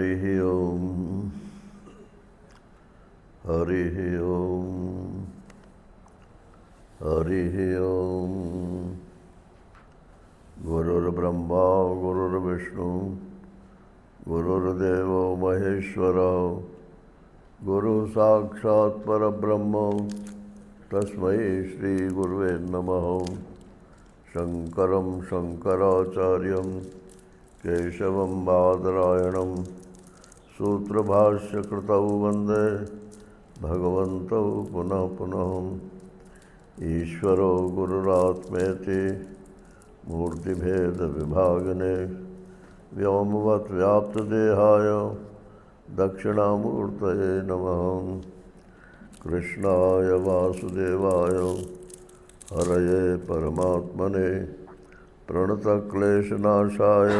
हरिः ओम हरिः ओम हरिः ओम। गुरुर्ब्रह्मा गुरुर्विष्णु गुरुर्देवो महेश्वरः गुरु साक्षात् परब्रह्म तस्मै श्री गुरुवे नमः। शंकरं शंकराचार्यं केशवं बादरायणं सूत्रभाष्यकृतौ वन्दे भगवन्तौ पुनः पुनः। ईश्वरो गुरुरात्मेति मूर्तिभेदविभागिने व्योमवद्व्याप्तदेहाय दक्षिणामूर्तये नमः। कृष्णाय वासुदेवाय हरये परमात्मने प्रणतक्लेशनाशाय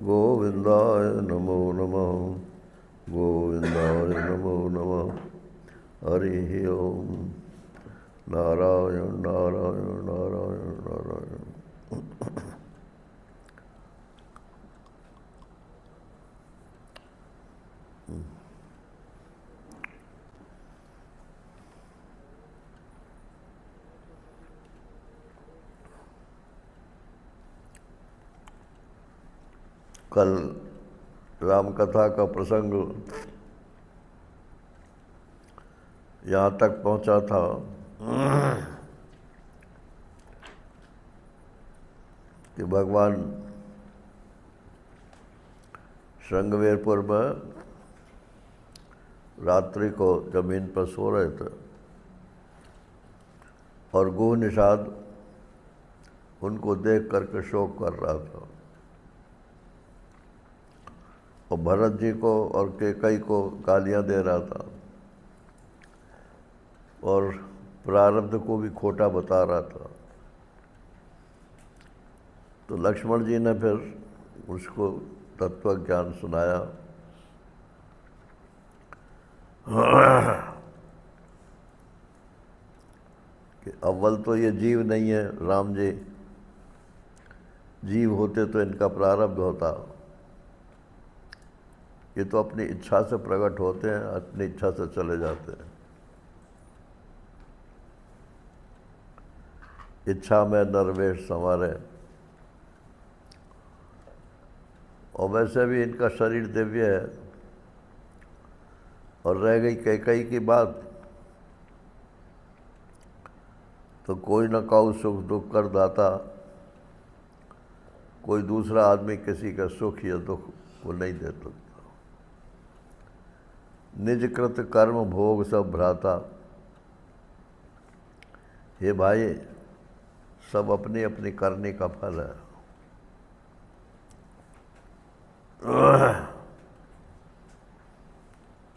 गोविन्दाय नमो नमः। गोविन्दाय नमो नमः। हरिः ओम। नारायण नारायण नारायण नारायण। कल रामकथा का प्रसंग यहाँ तक पहुँचा था कि भगवान श्रृंगवेरपुर में रात्रि को जमीन पर सो रहे थे और गुह निषाद उनको देख करके शोक कर रहा था और भरत जी को और कैकेयी को गालियां दे रहा था और प्रारब्ध को भी खोटा बता रहा था। तो लक्ष्मण जी ने फिर उसको तत्व ज्ञान सुनाया। कि अव्वल तो ये जीव नहीं है राम जी, जीव होते तो इनका प्रारब्ध होता। ये तो अपनी इच्छा से प्रकट होते हैं, अपनी इच्छा से चले जाते हैं। इच्छा में नरवेश संवारे। और वैसे भी इनका शरीर दिव्य है। और रह गई कैकेयी की बात, तो कोई न काऊ सुख दुख कर दाता, कोई दूसरा आदमी किसी का सुख या दुख वो नहीं दे सकता। निजकृत कर्म भोग सब भ्राता। हे भाई, सब अपनी अपनी करने का फल है।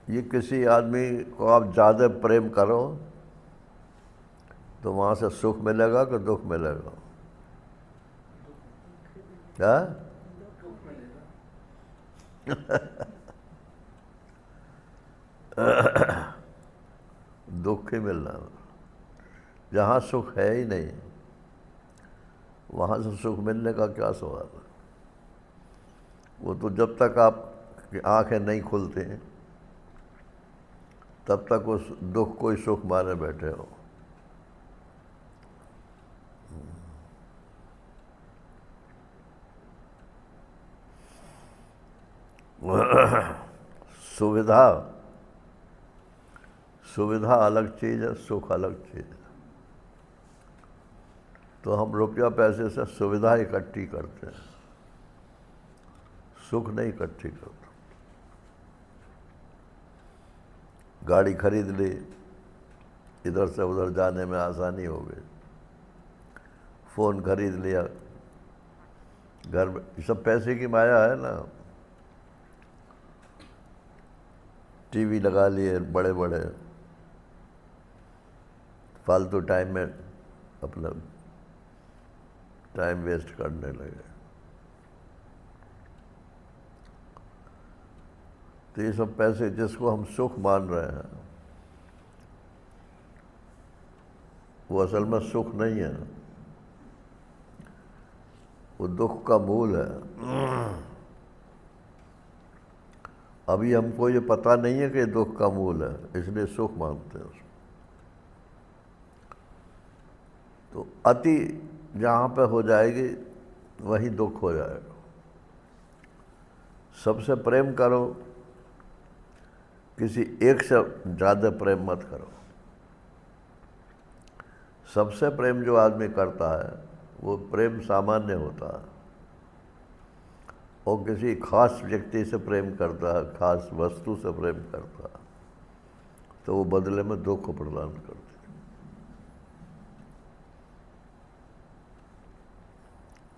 ये किसी आदमी को आप ज़्यादा प्रेम करो तो वहाँ से सुख मिलेगा कि दुख मिलेगा? क्या? दुख ही मिलना। जहाँ सुख है ही नहीं वहाँ से सुख मिलने का क्या सवाल है? वो तो जब तक आपकी आँखें नहीं खुलती हैं तब तक उस दुख को ही सुख माने बैठे हो। सुविधा सुविधा अलग चीज़ है, सुख अलग चीज़ है। तो हम रुपया पैसे से सुविधा इकट्ठी करते हैं, सुख नहीं इकट्ठी करते। गाड़ी खरीद ली, इधर से उधर जाने में आसानी हो गई। फ़ोन खरीद लिया, घर में, ये सब पैसे की माया है ना। टीवी लगा लिए बड़े बड़े, फालतू टाइम में अपना टाइम वेस्ट करने लगे। तो ये सब पैसे जिसको हम सुख मान रहे हैं वो असल में सुख नहीं है, वो दुख का मूल है। अभी हमको ये पता नहीं है कि दुख का मूल है, इसलिए सुख मानते हैं उसको। तो अति जहाँ पे हो जाएगी वहीं दुख हो जाएगा। सबसे प्रेम करो, किसी एक से ज़्यादा प्रेम मत करो। सबसे प्रेम जो आदमी करता है वो प्रेम सामान्य होता है, और किसी खास व्यक्ति से प्रेम करता है, खास वस्तु से प्रेम करता है, तो वो बदले में दुख को प्रदान करती है।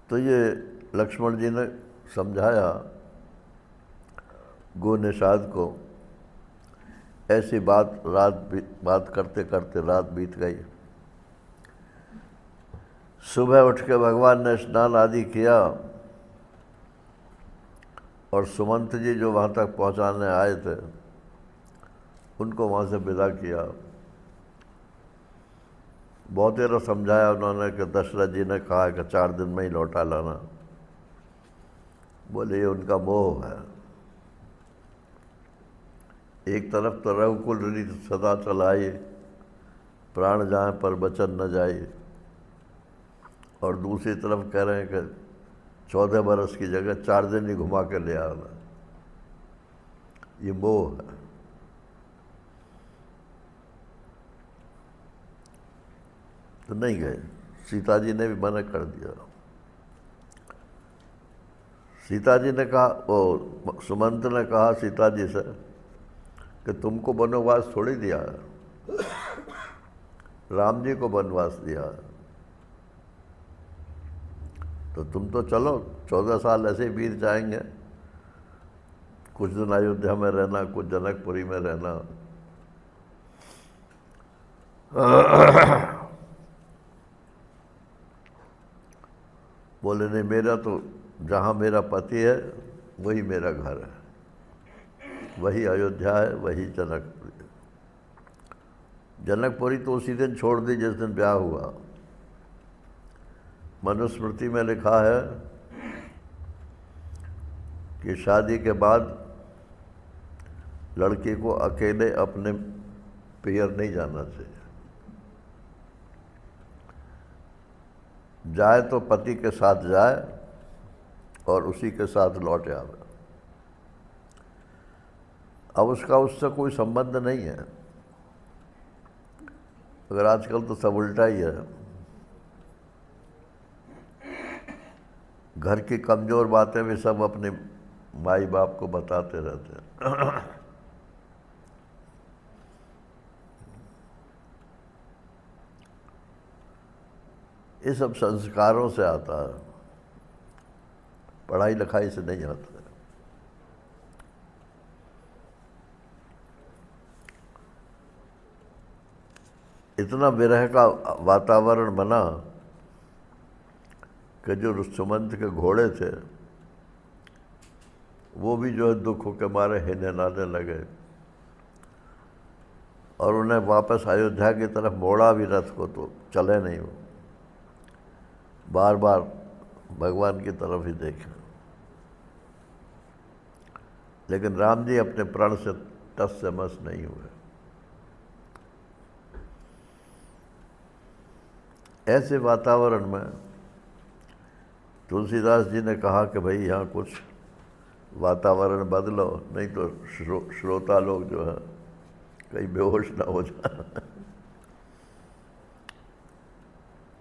तो ये लक्ष्मण जी ने समझाया गो निषाद को। ऐसी बात करते करते रात बीत गई। सुबह उठ के भगवान ने स्नान आदि किया और सुमंत जी जो वहाँ तक पहुँचाने आए थे उनको वहाँ से विदा किया। बहुत देर समझाया उन्होंने कि दशरथ जी ने कहा कि 4 दिन में ही लौटा लाना। बोले ये उनका मोह है। एक तरफ तो रघुकुल रीति सदा चलाए, प्राण जाए पर वचन न जाए, और दूसरी तरफ कह रहे हैं कि 14 बरस की जगह 4 दिन ही घुमा के ले आना। ये मोह है। तो नहीं गए। सीता जी ने भी मना कर दिया। सीता जी ने कहा, वो सुमंत ने कहा सीता जी से कि तुमको वनवास थोड़ी दिया है, राम जी को वनवास दिया है, तो तुम तो चलो 14 साल ऐसे ही बीत जाएंगे। कुछ दिन अयोध्या में रहना, कुछ जनकपुरी में रहना। बोले नहीं, मेरा तो जहाँ मेरा पति है वही मेरा घर है, वही अयोध्या है, वही जनकपुरी। जनकपुरी तो उसी दिन छोड़ दी जिस दिन ब्याह हुआ। मनुस्मृति में लिखा है कि शादी के बाद लड़की को अकेले अपने पियर नहीं जाना चाहिए। जाए तो पति के साथ जाए और उसी के साथ लौट आवे। अब उसका उससे कोई संबंध नहीं है। अगर आजकल तो सब उल्टा ही है। घर की कमज़ोर बातें भी सब अपने माई बाप को बताते रहते हैं। ये सब संस्कारों से आता है, पढ़ाई लिखाई से नहीं आता है। इतना विरह का वातावरण बना कि जो सुमंत के घोड़े थे वो भी जो है दुख के मारे हिनहिनाने लगे, और उन्हें वापस अयोध्या की तरफ मोड़ा भी रथ को, तो चले नहीं। वो बार बार भगवान की तरफ ही देखे। लेकिन राम जी अपने प्रण से टस से मस नहीं हुए। ऐसे वातावरण में तुलसीदास जी ने कहा कि भाई यहाँ कुछ वातावरण बदलो, नहीं तो श्रोता लोग जो है कहीं बेहोश ना हो जाए।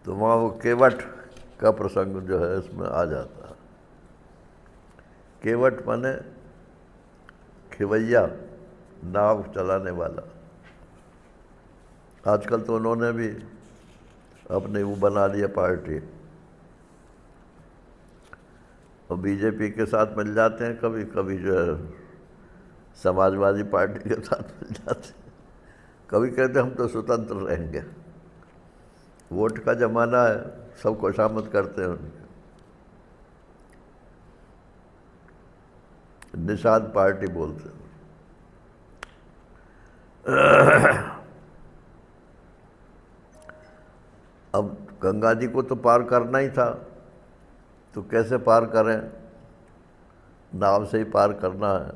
तो वहाँ वो केवट का प्रसंग जो है इसमें आ जाता है। केवट माने खिवैया, नाव चलाने वाला। आजकल तो उन्होंने भी अपने वो बना लिया पार्टी, और बीजेपी के साथ मिल जाते हैं, कभी कभी जो है समाजवादी पार्टी के साथ मिल जाते हैं, कभी कहते हैं हम तो स्वतंत्र रहेंगे। वोट का जमाना है, सब खुशामद करते हैं उनके। निषाद पार्टी बोलते हैं। अब गंगा जी को तो पार करना ही था, तो कैसे पार करें? नाव से ही पार करना है।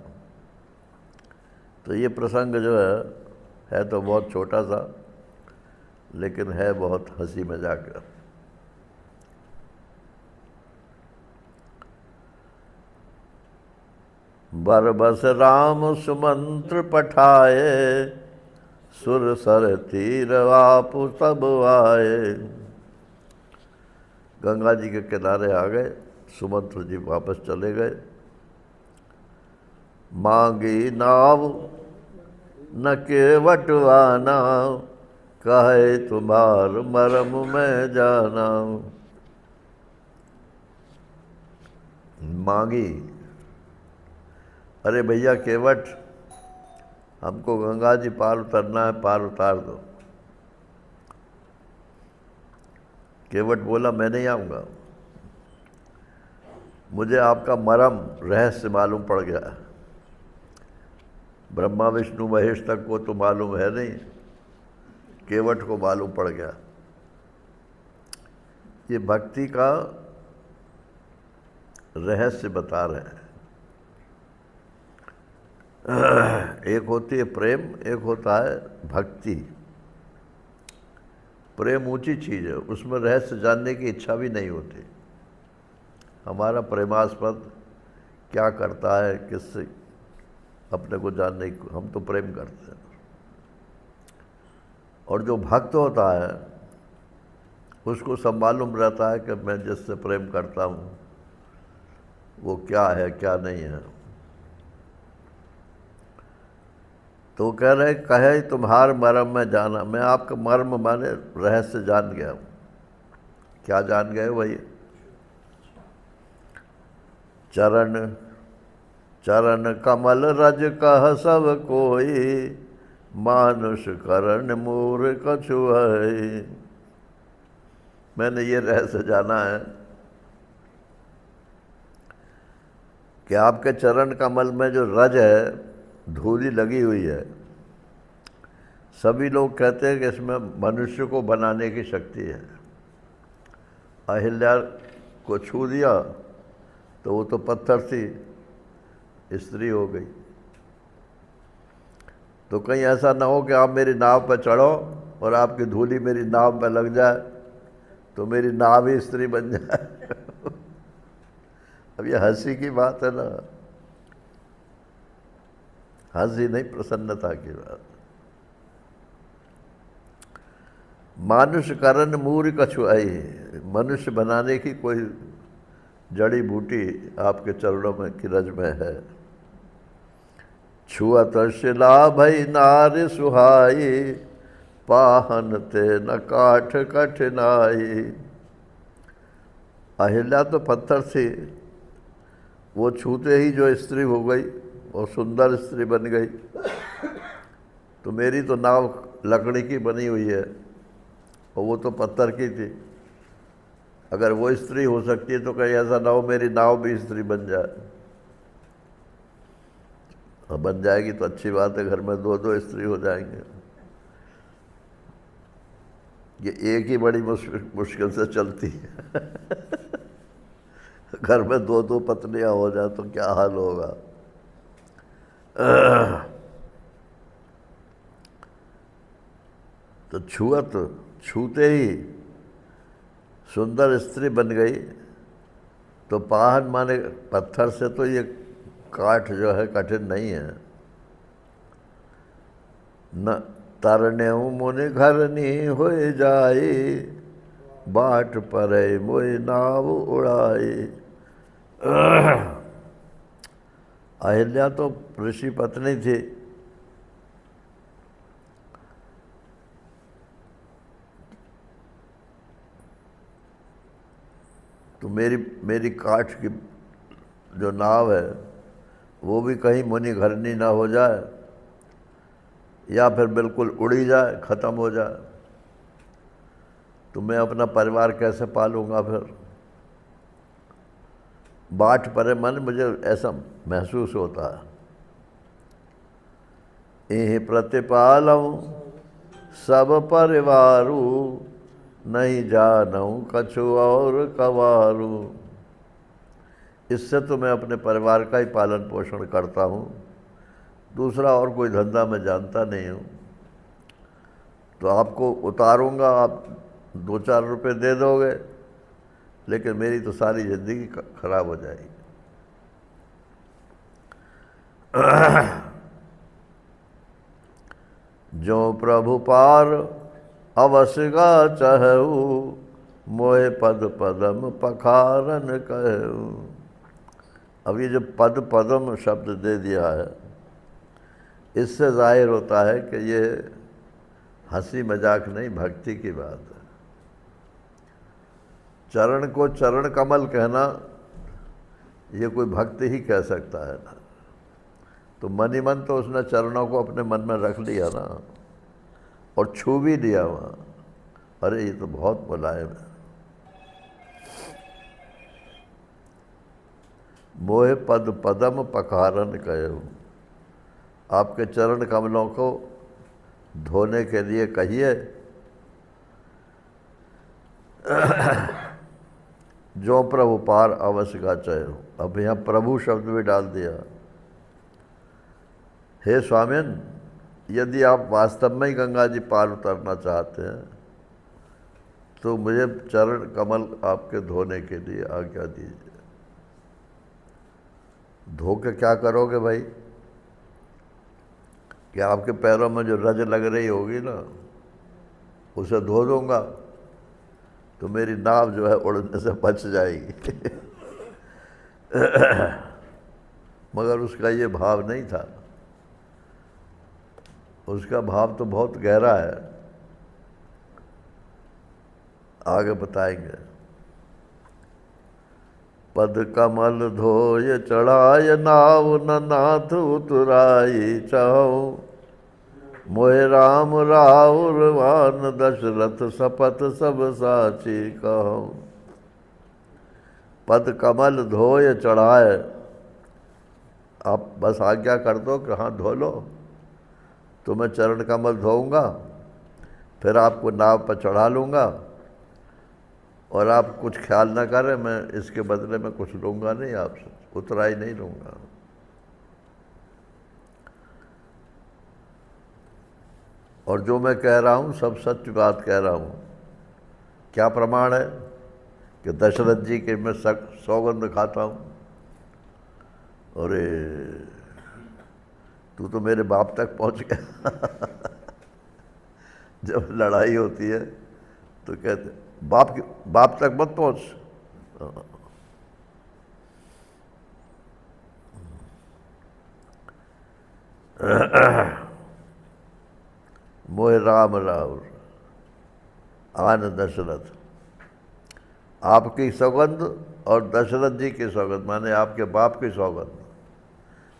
तो ये प्रसंग जो है तो बहुत छोटा सा, लेकिन है बहुत हंसी मजाक का। बरबस राम सुमंत्र पठाए, सुर सर तीर आप सब आए। गंगा जी के किनारे आ गए, सुमंत्र जी वापस चले गए। मांगी नाव न केवटवाना, कहे तुम्हार मरम में जाना। मांगी, अरे भैया केवट, हमको गंगा जी पार उतरना है, पार उतार दो। केवट बोला मैं नहीं आऊँगा, मुझे आपका मरम रहस्य मालूम पड़ गया। ब्रह्मा विष्णु महेश तक को तो मालूम है नहीं, केवट को मालूम पड़ गया। ये भक्ति का रहस्य बता रहे हैं। एक होती है प्रेम, एक होता है भक्ति। प्रेम ऊंची चीज़ है, उसमें रहस्य जानने की इच्छा भी नहीं होती। हमारा प्रेमास्पद क्या करता है, किससे अपने को जानने की, हम तो प्रेम करते हैं। और जो भक्त होता है उसको सब मालूम रहता है कि मैं जिससे प्रेम करता हूँ वो क्या है क्या नहीं है। तो कह रहे कहे तुम्हार मर्म में जाना, मैं आपका मर्म माने रहस्य जान गया हूँ। क्या जान गए वही, चरण चरण कमल रज कह सब कोई, मानुष करण मूर कछु है। मैंने ये रहस्य जाना है कि आपके चरण कमल में जो रज है, धूली लगी हुई है। सभी लोग कहते हैं कि इसमें मनुष्य को बनाने की शक्ति है। अहिल्या को छू दिया तो वो तो पत्थर थी, स्त्री हो गई। तो कहीं ऐसा ना हो कि आप मेरी नाव पर चढ़ो और आपकी धूली मेरी नाव पर लग जाए तो मेरी नाव ही स्त्री बन जाए। अब ये हंसी की बात है ना, हंसी नहीं, प्रसन्नता की बात। मानुष करण मूर कछु आई, मनुष्य बनाने की कोई जड़ी बूटी आपके चरणों में की रज में है। छुअत शिला भई नार सुहाई, पाहन ते न काठ कठिनाई। अहिल्या तो पत्थर थी, वो छूते ही जो स्त्री हो गई और सुंदर स्त्री बन गई। तो मेरी तो नाव लकड़ी की बनी हुई है और वो तो पत्थर की थी। अगर वो स्त्री हो सकती है तो कहीं ऐसा ना हो मेरी नाव भी स्त्री बन जाए। और बन जाएगी तो अच्छी बात है, घर में दो दो स्त्री हो जाएंगे। ये एक ही बड़ी मुश्किल से चलती है। घर में दो दो पत्नियां हो जाए तो क्या हाल होगा। तो छूते ही सुंदर स्त्री बन गई। तो पाहन माने पत्थर से, तो ये काठ जो है कठिन नहीं है। न तरने मुनि घरनी हो जाए, बाट परे मोई नाव उड़ाई। अहिल्या तो ऋषि पत्नी थी, तो मेरी काठ की जो नाव है वो भी कहीं मुनि घरनी ना हो जाए या फिर बिल्कुल उड़ी जाए, ख़त्म हो जाए, तो मैं अपना परिवार कैसे पालूंगा फिर। बाट परे मन मुझे ऐसा महसूस होता है। यही प्रतिपालूं सब परिवारू, नहीं जानूं कछु और कवारू। इससे तो मैं अपने परिवार का ही पालन पोषण करता हूँ, दूसरा और कोई धंधा मैं जानता नहीं हूँ, तो आपको उतारूँगा, आप 2-4 रुपए दे दोगे, लेकिन मेरी तो सारी ज़िंदगी खराब हो जाएगी। जो प्रभु पार अवश्य गा चहु, मोहे पद पदम पखारन कहू। अब ये जो पद पदम शब्द दे दिया है, इससे जाहिर होता है कि ये हंसी मजाक नहीं, भक्ति की बात है। चरण को चरण कमल कहना ये कोई भक्त ही कह सकता है ना। तो मन ही मन तो उसने चरणों को अपने मन में रख लिया ना, और छू भी दिया वहाँ। अरे ये तो बहुत मुलायम है। मोहे पद पदम पखारन कहूँ, आपके चरण कमलों को धोने के लिए कहिए। जो प्रभु पार अवश्य का चयो। अब यहाँ प्रभु शब्द भी डाल दिया। हे स्वामिन, यदि आप वास्तव में ही गंगा जी पार उतरना चाहते हैं तो मुझे चरण कमल आपके धोने के लिए आज्ञा दीजिए। धो के क्या करोगे भाई? कि आपके पैरों में जो रज लग रही होगी ना, उसे धो दूंगा तो मेरी नाव जो है उड़ने से बच जाएगी। मगर उसका ये भाव नहीं था। उसका भाव तो बहुत गहरा है, आगे बताएंगे। पद कमल धोय चढ़ाय नाव, न नाथ उतराई चाहूं। मोहे राम राउर वान, दशरथ सपथ सब साची कहूं। पद कमल धोय चढ़ाए, आप बस आज्ञा कर दो कि हाँ धो लो, तो मैं चरण कमल धोऊंगा, फिर आपको नाव पर चढ़ा लूँगा, और आप कुछ ख्याल ना करें, मैं इसके बदले में कुछ लूँगा नहीं आपसे, उतराई नहीं लूँगा। और जो मैं कह रहा हूँ सब सत्य बात कह रहा हूँ। क्या प्रमाण है कि दशरथ जी के मैं सौगंध खाता हूँ? अरे तू तो मेरे बाप तक पहुँच गया। जब लड़ाई होती है तो कहते बाप तक मत पहुँच। मोहे राम राउर आन दशरथ, आपकी सौगंध और दशरथ जी की सौगंध, माने आपके बाप की सौगंध।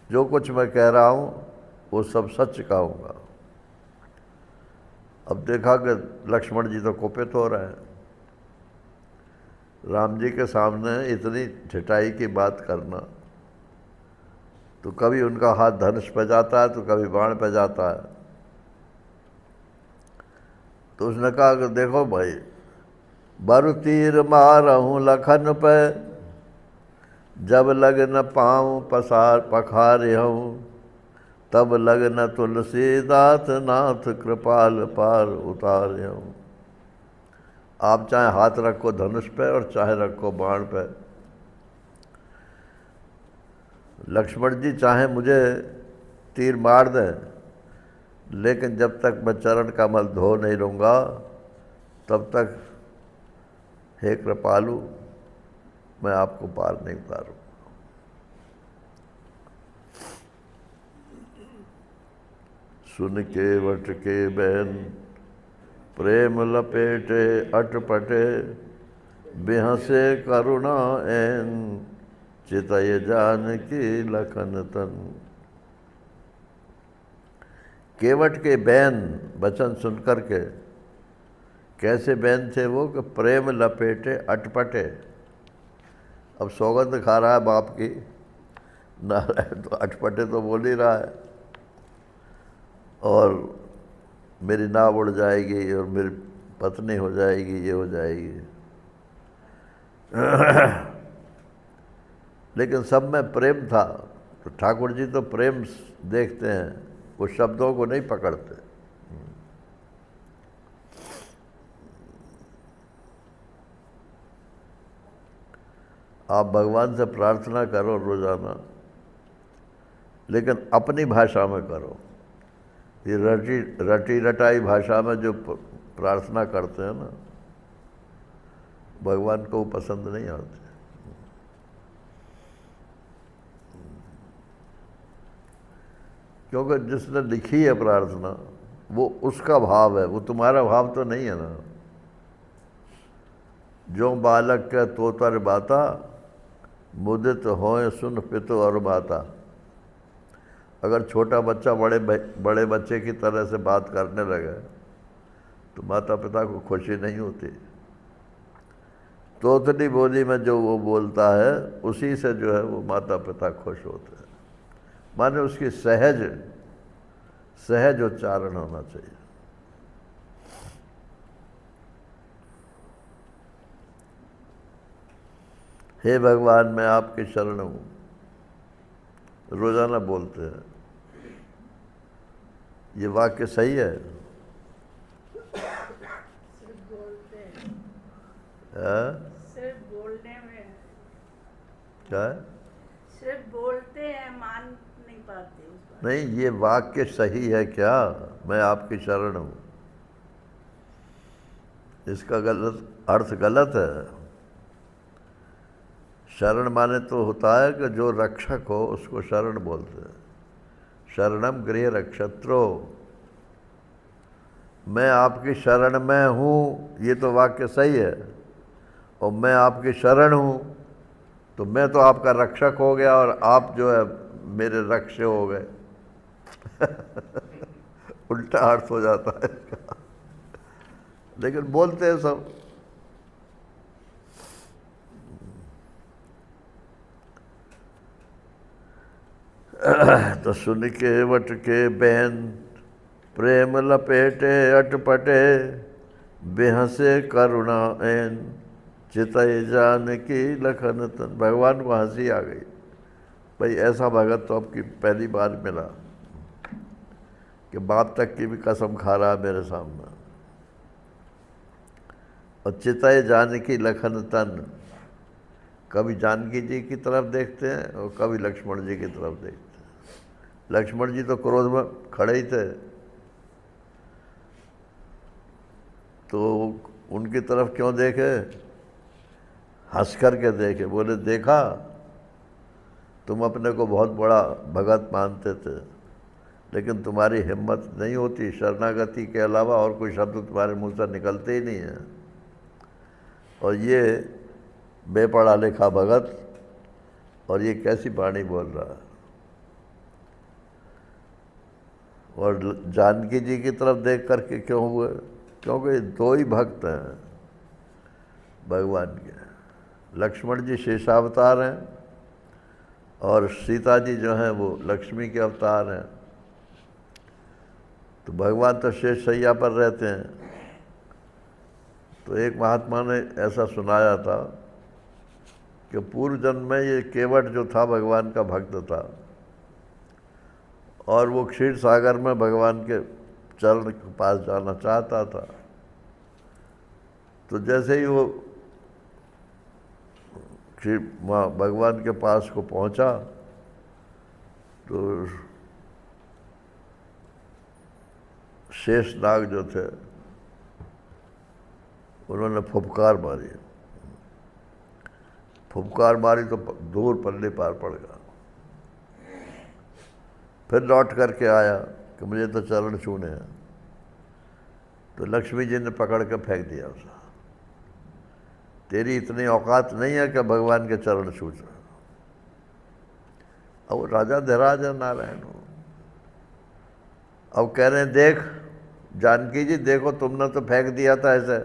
जो कुछ मैं कह रहा हूँ वो सब सच कहूँगा। अब देखा कि लक्ष्मण जी तो कुपित हो रहे हैं। राम जी के सामने इतनी ठिठाई की बात करना, तो कभी उनका हाथ धनुष पे जाता है तो कभी बाण पे जाता है। तो उसने कहा कि देखो भाई, बरु तीर मारहूँ लखन पे, जब लग न पाऊँ पखारे हूँ। तब लग न तुलसीदास नाथ, कृपाल पार उतारे हूँ। आप चाहे हाथ रखो धनुष पे और चाहे रखो बाण पे। लक्ष्मण जी चाहे मुझे तीर मार दें, लेकिन जब तक मैं चरण कमल धो नहीं लूँगा तब तक हे कृपालु मैं आपको पार नहीं उतारूँ। सुन के वट के बहन, प्रेम लपेटे अटपटे। बिहसे करुणा ऐन, चितय जानकी लखन तन। केवट के बैन वचन सुनकर के, कैसे बैन थे वो कि प्रेम लपेटे अटपटे। अब सौगंध खा रहा है बाप की, नारायण तो अटपटे तो बोल ही रहा है, और मेरी नाव उड़ जाएगी और मेरी पत्नी हो जाएगी, ये हो जाएगी। लेकिन सब में प्रेम था, तो ठाकुर जी तो प्रेम देखते हैं, वो शब्दों को नहीं पकड़ते। आप भगवान से प्रार्थना करो रोज़ाना, लेकिन अपनी भाषा में करो। ये रटी रटाई भाषा में जो प्रार्थना करते हैं ना, भगवान को पसंद नहीं आते। क्योंकि जिसने लिखी है प्रार्थना वो उसका भाव है, वो तुम्हारा भाव तो नहीं है ना। जो बालक के तोतर बाता, मुदित होए सुन पितो और बाता। अगर छोटा बच्चा बड़े बच्चे की तरह से बात करने लगे तो माता पिता को खुशी नहीं होती। तोतली बोली में जो वो बोलता है उसी से जो है वो माता पिता खुश होते हैं। माने उसकी सहज उच्चारण होना चाहिए। हे भगवान मैं आपकी शरण हूँ, रोजाना बोलते हैं। ये वाक्य सही है? सिर्फ बोलने में क्या है? सिर्फ बोलते हैं, मान नहीं पाते उस बात। नहीं, ये वाक्य सही है क्या? मैं आपकी शरण हूँ, इसका अर्थ गलत है। शरण माने तो होता है कि जो रक्षक हो उसको शरण बोलते हैं। शरणम गृह रक्षत्रो, मैं आपकी शरण में हूँ, ये तो वाक्य सही है। और मैं आपकी शरण हूँ तो मैं तो आपका रक्षक हो गया और आप जो है मेरे रक्ष हो गए। उल्टा अर्थ हो जाता है इसका। लेकिन बोलते हैं सब। तो सुन के वट के बहन, प्रेम लपेटे अटपटे, बेहसे करुणा ऐन, चितई जान की लखन तन। भगवान को हंसी आ गई, भाई ऐसा भगत तो आपकी पहली बार मिला कि बाप तक की भी कसम खा रहा है मेरे सामने। और चितई जानकी लखन तन, कभी जानकी जी की तरफ देखते हैं और कभी लक्ष्मण जी की तरफ देखते हैं। लक्ष्मण जी तो क्रोध में खड़े ही थे, तो उनकी तरफ क्यों देखे? हंस कर के देखे, बोले देखा तुम अपने को बहुत बड़ा भगत मानते थे, लेकिन तुम्हारी हिम्मत नहीं होती, शरणागति के अलावा और कोई शब्द तुम्हारे मुंह से निकलते ही नहीं है। और ये बेपढ़ा लिखा भगत, और ये कैसी वाणी बोल रहा है। और जानकी जी की तरफ देख करके क्यों हुए? क्योंकि दो ही भक्त हैं भगवान के। लक्ष्मण जी शेषावतार हैं और सीता जी जो हैं वो लक्ष्मी के अवतार हैं। तो भगवान तो शेष शैया पर रहते हैं। तो एक महात्मा ने ऐसा सुनाया था कि पूर्व जन्म में ये केवट जो था भगवान का भक्त था, और वो क्षीर सागर में भगवान के चरण के पास जाना चाहता था। तो जैसे ही वो वहाँ भगवान के पास को पहुँचा तो शेष नाग जो थे उन्होंने फुफकार मारी। फुफकार मारी तो दूर पल्ले पार पड़ गया। फिर लौट करके आया कि मुझे तो चरण छूने हैं। तो लक्ष्मी जी ने पकड़ के फेंक दिया उसे। तेरी इतनी औकात नहीं है कि भगवान के चरण छू। अब वो राजा धीराज है, नारायण हो। अब कह रहे हैं देख जानकी जी, देखो तुमने तो फेंक दिया था ऐसे,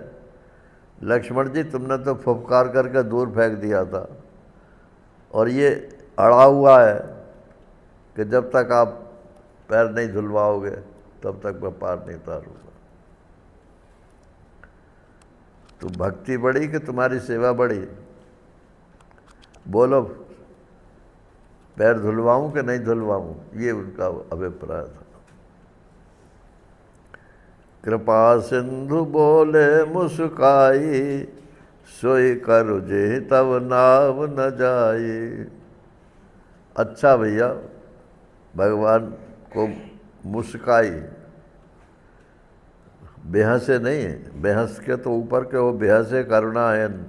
लक्ष्मण जी तुमने तो फुफकार करके दूर फेंक दिया था, और ये अड़ा हुआ है कि जब तक आप पैर नहीं धुलवाओगे तब तक मैं पार नहीं उतारूंगा। तो भक्ति बढ़ी कि तुम्हारी सेवा बढ़ी? बोलो। पैर धुलवाऊं कि नहीं धुलवाऊं, ये उनका अभिप्राय था। कृपा सिंधु बोले मुस्काई, सोई कर जे तब नाव न जाए। अच्छा भैया, भगवान को मुस्काई, बेहसे नहीं, बेहस के तो ऊपर के वो बेहसे करुणायन,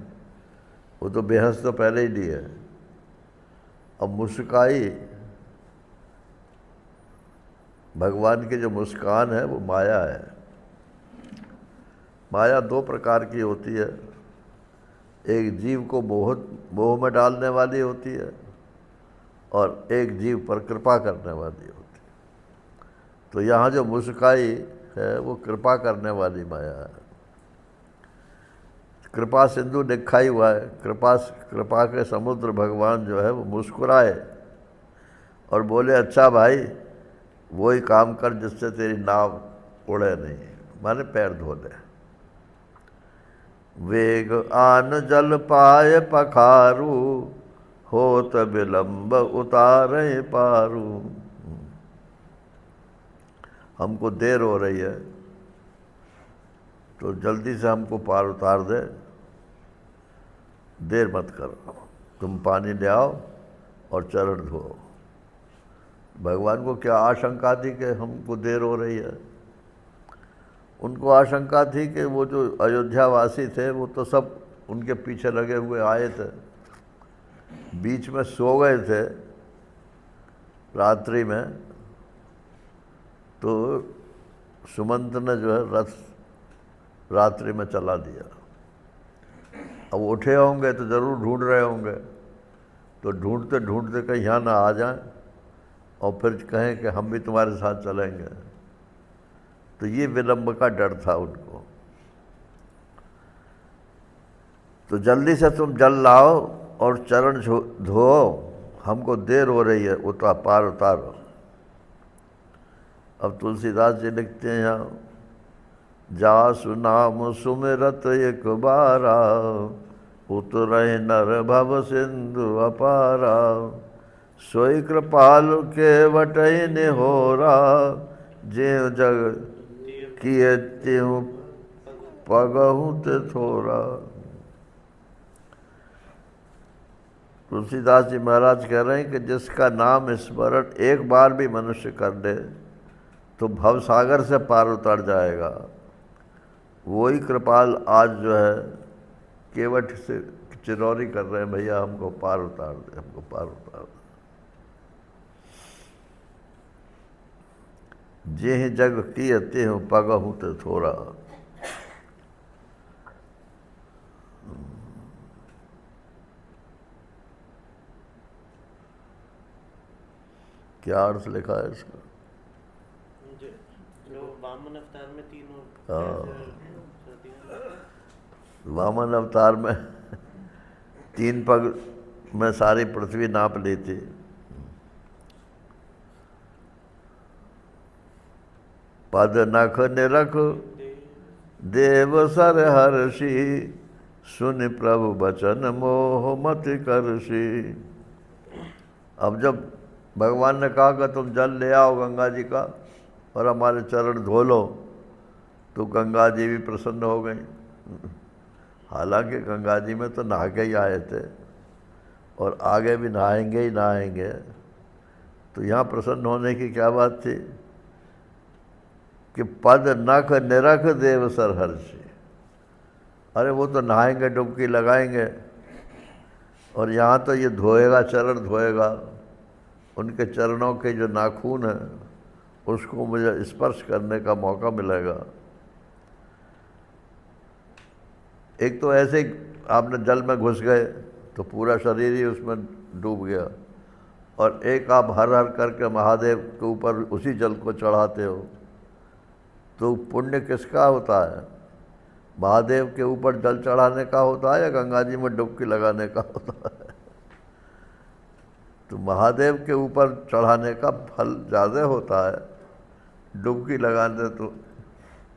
वो तो बेहस तो पहले ही दी है। अब मुस्काई, भगवान की जो मुस्कान है वो माया है। माया दो प्रकार की होती है, एक जीव को मोह में डालने वाली होती है और एक जीव पर कृपा करने वाली होती है। तो यहाँ जो मुस्काई है वो कृपा करने वाली माया है। कृपा सिंधु निखाई हुआ है, कृपा के समुद्र भगवान जो है वो मुस्कुराए और बोले अच्छा भाई वही काम कर जिससे तेरी नाव उड़े नहीं, माने पैर धो ले। वेग आन जल पाए पखारू, होत विलंब उतारे पारू। हमको देर हो रही है तो जल्दी से हमको पार उतार दे, देर मत करो, तुम पानी ले आओ और चरण धो। भगवान को क्या आशंका थी कि हमको देर हो रही है? उनको आशंका थी कि वो जो अयोध्यावासी थे वो तो सब उनके पीछे लगे हुए आए थे, बीच में सो गए थे रात्रि में, तो सुमंत ने जो है रथ रात्रि में चला दिया। अब उठे होंगे तो ज़रूर ढूंढ रहे होंगे, तो ढूंढते ढूंढते कहीं यहाँ ना आ जाएं और फिर कहें कि हम भी तुम्हारे साथ चलेंगे। तो ये विलंब का डर था उनको। तो जल्दी से तुम जल लाओ और चरण धो, हमको देर हो रही है, पार उतारो। अब तुलसीदास जी लिखते हैं यहाँ, जासु नाम सुमिरत एक बारा, उतरे नर भव सिंधु अपारा। सोई कृपाल के वटई निहोरा, ज्यों जग किए त्यों पगहु ते थोरा। तुलसीदास जी महाराज कह रहे हैं कि जिसका नाम स्मरण एक बार भी मनुष्य कर ले तो भव सागर से पार उतर जाएगा। वही कृपाल आज जो है केवट से चिरौरी कर रहे हैं, भैया हमको पार उतार दे, हमको पार उतार दे। जे जग किए त्यों पगहु ते थोरा। क्या अर्थ लिखा है इसका? जो वामन अवतार में तीनों, वामन अवतार में 3 पग में सारी पृथ्वी नाप ली थी। पद नख निरख देव सर हर्षि, सुन प्रभु बचन मोह मत करषि। अब जब भगवान ने कहा कि तुम जल ले आओ गंगा जी का और हमारे चरण धो लो, तो गंगा जी भी प्रसन्न हो गई। हालांकि गंगा जी में तो नहा के ही आए थे और आगे भी नहाएंगे ही नहाएंगे, तो यहाँ प्रसन्न होने की क्या बात थी कि पद नख निरख देव सर हर्षि। अरे वो तो नहाएंगे, डुबकी लगाएंगे, और यहाँ तो ये धोएगा, चरण धोएगा, उनके चरणों के जो नाखून हैं उसको मुझे स्पर्श करने का मौका मिलेगा। एक तो ऐसे ही आपने जल में घुस गए तो पूरा शरीर ही उसमें डूब गया, और एक आप हर हर करके महादेव के ऊपर उसी जल को चढ़ाते हो, तो पुण्य किसका होता है? महादेव के ऊपर जल चढ़ाने का होता है या गंगा जी में डुबकी लगाने का होता है? तो महादेव के ऊपर चढ़ाने का फल ज़्यादा होता है। डुबकी लगाने तो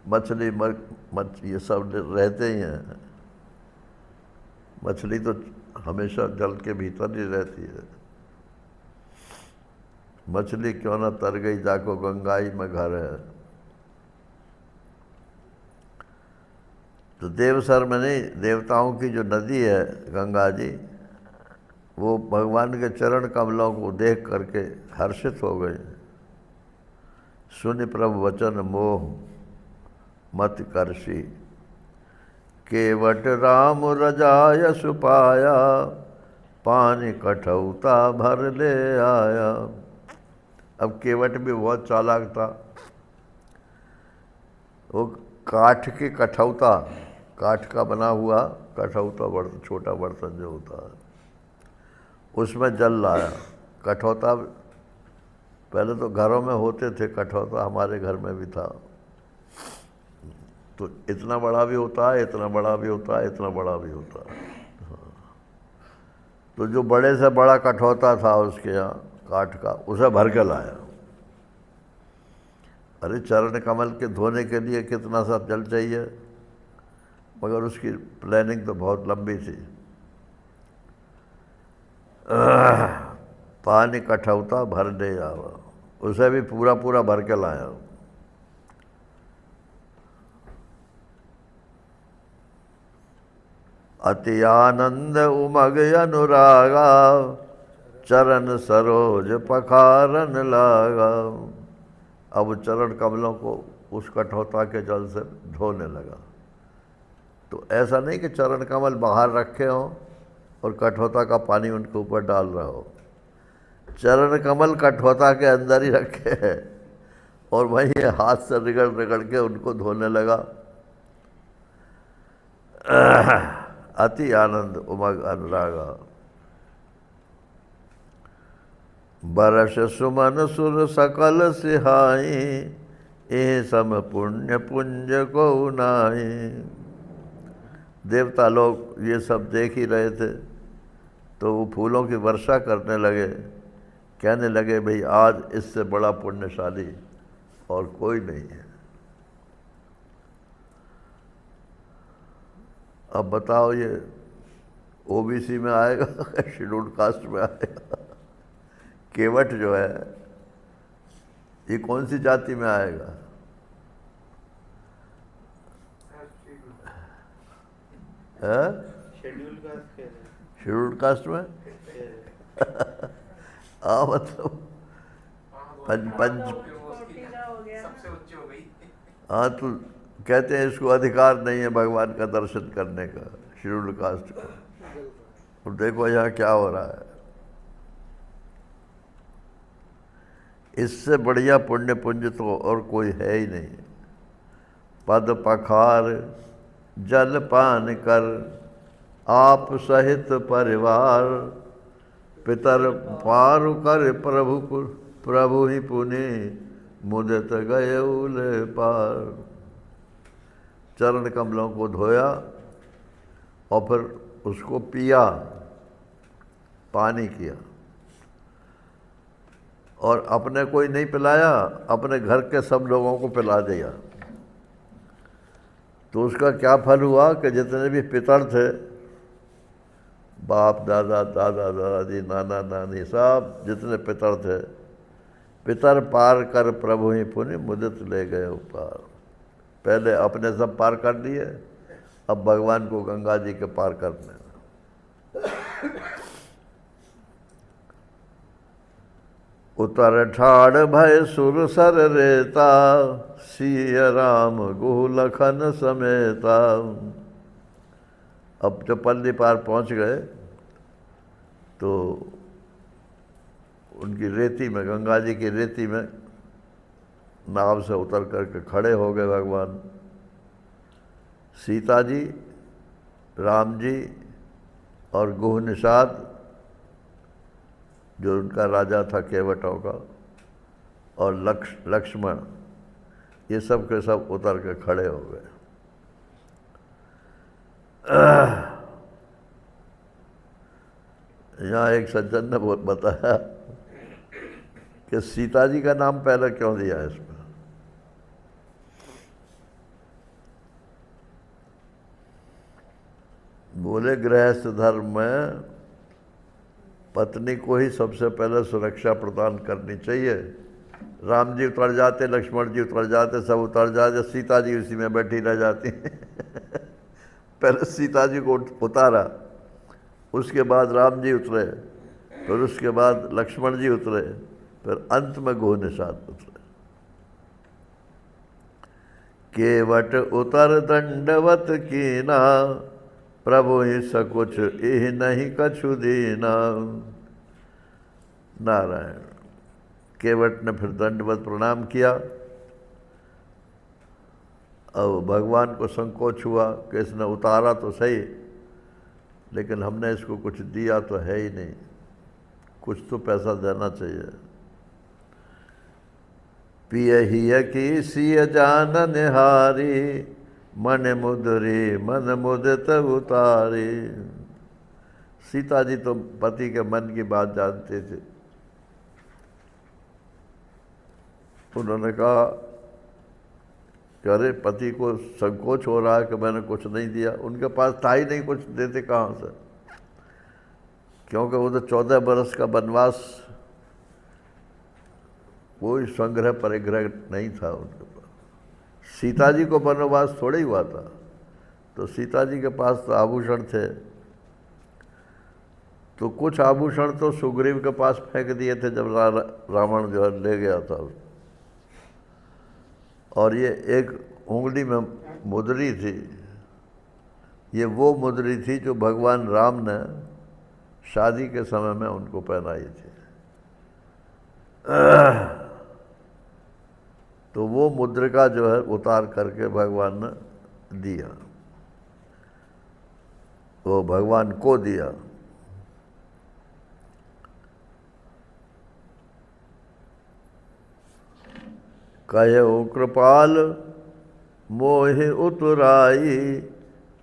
मछली ये सब रहते ही हैं। मछली तो हमेशा जल के भीतर ही रहती है। मछली क्यों न तर गई जाको गंगाई में घर है। तो देवसर में नहीं, देवताओं की जो नदी है गंगा जी, वो भगवान के चरण कमलों को देख करके हर्षित हो गए। सुनि प्रभु वचन मोह मत करसी, केवट राम रजाय सुपाया, पानी कठौता भर ले आया। अब केवट भी बहुत चालाक था। वो काठ की कठौता, काठ का बना हुआ कठौता, बर्तन, छोटा बर्तन जो होता है, उसमें जल लाया। कठौता पहले तो घरों में होते थे, कठौता हमारे घर में भी था। तो इतना बड़ा भी होता है, इतना बड़ा भी होता है, इतना बड़ा भी होता है। हाँ। तो जो बड़े से बड़ा कठौता था उसके यहाँ काठ का, उसे भर के लाया। अरे चरण कमल के धोने के लिए कितना सा जल चाहिए, मगर उसकी प्लानिंग तो बहुत लंबी थी। पानी कठौता भर ले जावा, उसे भी पूरा पूरा भर के लाया। अति आनंद उमग अनुरागा, चरण सरोज पखारन लागा। अब चरण कमलों को उस कठौता के जल से धोने लगा। तो ऐसा नहीं कि चरण कमल बाहर रखे हों और कठौता का पानी उनके ऊपर डाल रहा हो। चरण कमल कठौता के अंदर ही रखे हैं और वहीं हाथ से रगड़ रगड़ के उनको धोने लगा। अति आनंद उमग अनुरागा, बरस सुमन सुर सकल सिहाई, ए सम पुण्य पुंज को नाई। देवता लोग ये सब देख ही रहे थे, तो वो फूलों की वर्षा करने लगे, कहने लगे भाई आज इससे बड़ा पुण्यशाली और कोई नहीं है। अब बताओ ये ओबीसी में आएगा शेड्यूल्ड कास्ट में आएगा? केवट जो है ये कौन सी जाति में आएगा? शेड्यूल कास्ट कह रहे हैं। शेड्यूल्ड कास्ट में मतलब पंच सबसे उच्च हो गई। हाँ, तो कहते हैं इसको अधिकार नहीं है भगवान का दर्शन करने का, शेड्यूल्ड कास्ट को। अब देखो यहाँ क्या हो रहा है। इससे बढ़िया पुण्य पुंज तो और कोई है ही नहीं। पद पखार जल पान कर, आप सहित परिवार, पितर पारु कर प्रभु ही पुनि, मुदित गए उले पार। चरण कमलों को धोया और फिर उसको पिया, पानी किया, और अपने कोई नहीं पिलाया, अपने घर के सब लोगों को पिला दिया। तो उसका क्या फल हुआ कि जितने भी पितर थे, बाप दादा, दादा दादी, नाना नानी, सब जितने पितर थे, पितर पार कर प्रभु ही पुनि, मुदित ले गए पार। पहले अपने सब पार कर लिए, अब भगवान को गंगा जी के पार करने। उतर ठाड़ भय सुर सर रेता, सिय राम गुह लखन समेता। अब जब पल्ली पार पहुंच गए तो उनकी रेती में, गंगा जी की रेती में नाव से उतर करके खड़े हो गए भगवान। सीता जी, राम जी और गुह निषाद जो उनका राजा था केवटों का, और लक्ष्मण, ये सब के सब उतर के खड़े हो गए। यहाँ एक सज्जन ने बताया कि सीता जी का नाम पहले क्यों दिया है इसमें। बोले गृहस्थ धर्म में पत्नी को ही सबसे पहले सुरक्षा प्रदान करनी चाहिए। राम जी उतर जाते, लक्ष्मण जी उतर जाते, सब उतर जाते, सीता जी उसी में बैठी रह जाती पहले सीता जी को उतारा, उसके बाद राम जी उतरे, फिर उसके बाद लक्ष्मण जी उतरे, फिर अंत में गोह निषाद उतरे। केवट उतर दंडवत कीना, प्रभु ही सकुच इह नहीं कछु दीना। नारायण। केवट ने फिर दंडवत प्रणाम किया। अब भगवान को संकोच हुआ कि इसने उतारा तो सही, लेकिन हमने इसको कुछ दिया तो है ही नहीं, कुछ तो पैसा देना चाहिए। पियहिय की सिय जान निहारी, मन मुदरी मन मुदित उतारी। सीता जी तो पति के मन की बात जानते थे। उन्होंने कहा कि अरे पति को संकोच हो रहा है कि मैंने कुछ नहीं दिया। उनके पास था ही नहीं, कुछ देते कहाँ से, क्योंकि वो तो 14 बरस का वनवास, कोई संग्रह परिग्रह नहीं था उनके पास। सीता जी को वनवास थोड़ा ही हुआ था, तो सीता जी के पास तो आभूषण थे, तो कुछ आभूषण तो सुग्रीव के पास फेंक दिए थे जब रावण जो है ले गया था। और ये एक उंगली में मुद्री थी, ये वो मुद्री थी जो भगवान राम ने शादी के समय में उनको पहनाई थी। तो वो मुद्रिका जो है उतार करके भगवान ने दिया, वो भगवान को दिया। कहो कृपाल मोहि उतराई,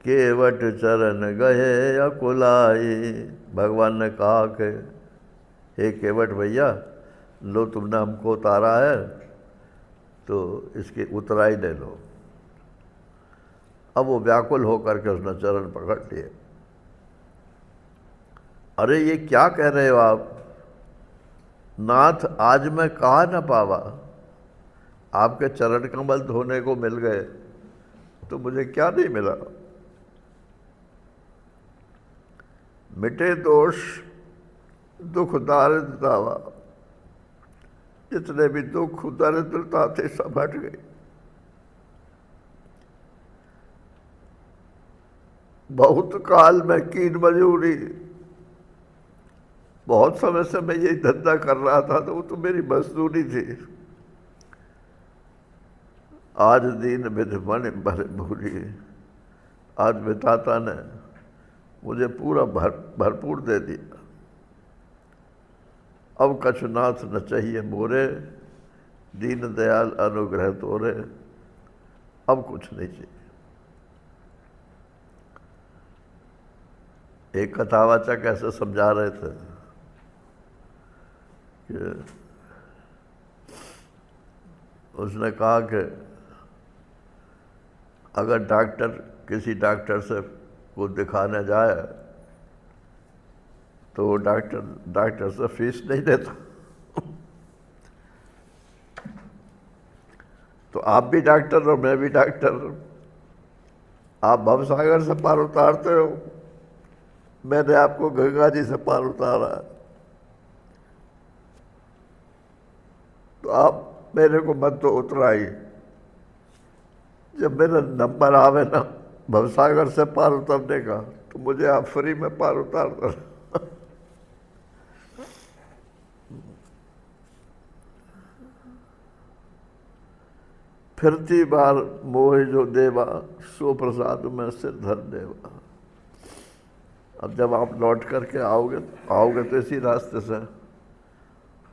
केवट चरण गए अकुलाई। भगवान ने कहा कि हे केवट भैया, लो तुमने हमको उतारा है तो इसकी उतराई ले लो। अब वो व्याकुल होकर के उसने चरण पकड़ लिए। अरे ये क्या कह रहे हो आप नाथ, आज मैं कहा न पावा, आपके चरण कमल धोने को मिल गए तो मुझे क्या नहीं मिला। मिटे दोष दुख दारिद्रतावा, जितने भी दुख दरिद्रता थे सब हट गए। बहुत काल में कीन मजूरी, बहुत समय से मैं यही धंधा कर रहा था, तो वो तो मेरी मजदूरी थी। आज दीन विध मन भर भूरी, आज विधाता ने मुझे पूरा भरपूर दे दिया। अब कछुनाथ न चाहिए मोरे, दीन दयाल अनुग्रह तोरे। अब कुछ नहीं चाहिए। एक कथावाचक ऐसे समझा रहे थे कि उसने कहा कि अगर डॉक्टर किसी डॉक्टर से को दिखाने जाए तो वो डॉक्टर से फीस नहीं देता। तो आप भी डॉक्टर और मैं भी डॉक्टर, आप भवसागर से पार उतारते हो, मैंने आपको गंगा जी से पार उतारा, तो आप मेरे को मत तो उतराई। जब मेरा नंबर आवे ना भवसागर से पार उतरने का, तो मुझे आप फ्री में पार उतार दो। फिरती बार मोह जो देवा, सो प्रसाद में सिर धर देवा। अब जब आप लौट करके आओगे तो इसी रास्ते से,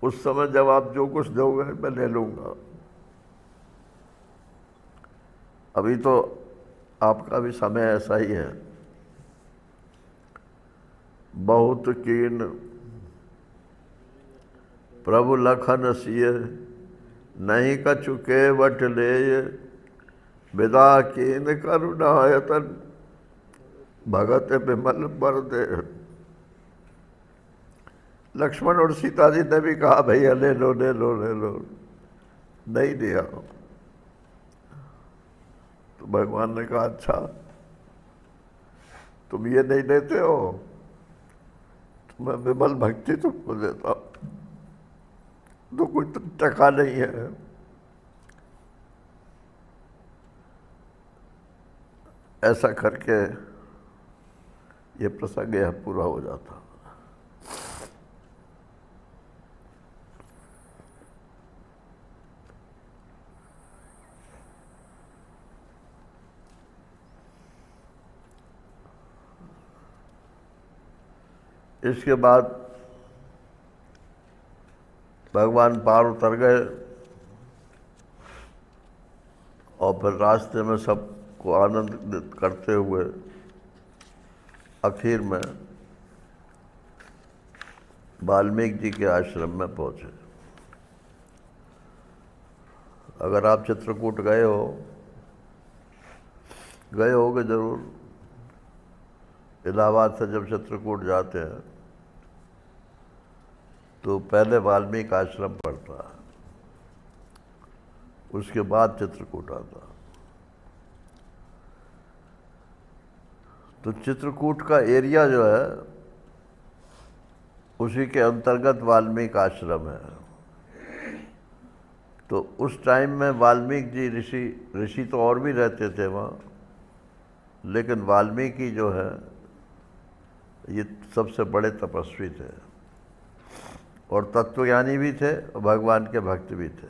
उस समय जब आप जो कुछ दोगे मैं ले लूँगा। अभी तो आपका भी समय ऐसा ही है। बहुत कीन प्रभु लखन सिय, नहीं कछु केवट ले। विदा कीन करुणायतन, भगत विमल बर दे। लक्ष्मण और सीता जी ने भी कहा भैया ले लो ले लो ले लो, नहीं दिया। तो भगवान ने कहा अच्छा तुम ये नहीं देते हो तो मैं विमल भक्ति तुमको देता हूं, तो कोई टका नहीं है। ऐसा करके ये प्रसंग यह पूरा हो जाता। इसके बाद भगवान पार उतर गए और फिर रास्ते में सबको आनंदित करते हुए आखिर में वाल्मीकि जी के आश्रम में पहुंचे। अगर आप चित्रकूट गए होगे जरूर। इलाहाबाद से जब चित्रकूट जाते हैं तो पहले वाल्मीकि आश्रम पड़ता है, उसके बाद चित्रकूट आता। तो चित्रकूट का एरिया जो है उसी के अंतर्गत वाल्मीकि आश्रम है। तो उस टाइम में वाल्मीकि जी ऋषि तो और भी रहते थे वहाँ, लेकिन वाल्मीकि जो है ये सबसे बड़े तपस्वी थे और तत्वज्ञानी भी थे और भगवान के भक्त भी थे।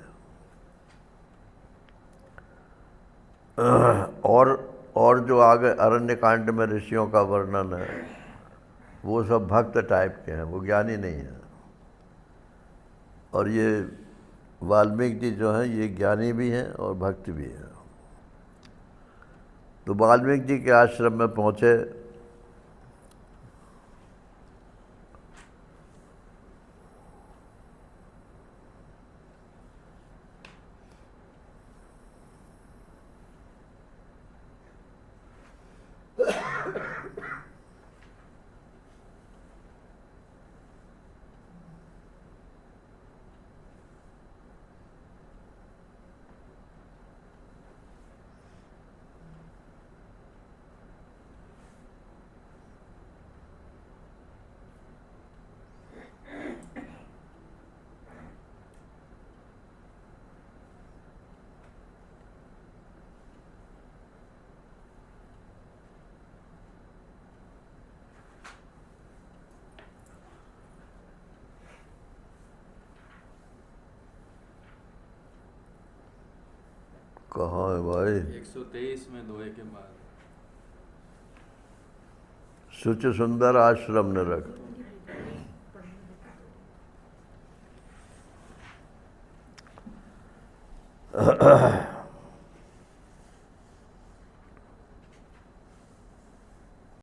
और जो आगे अरण्य कांड में ऋषियों का वर्णन है वो सब भक्त टाइप के हैं, वो ज्ञानी नहीं है। और ये वाल्मीकि जी जो हैं ये ज्ञानी भी हैं और भक्त भी हैं। तो वाल्मीकि जी के आश्रम में पहुँचे। कहाँ है भाई? 123 में दोहे के बाद। सुच सुंदर आश्रम न रख।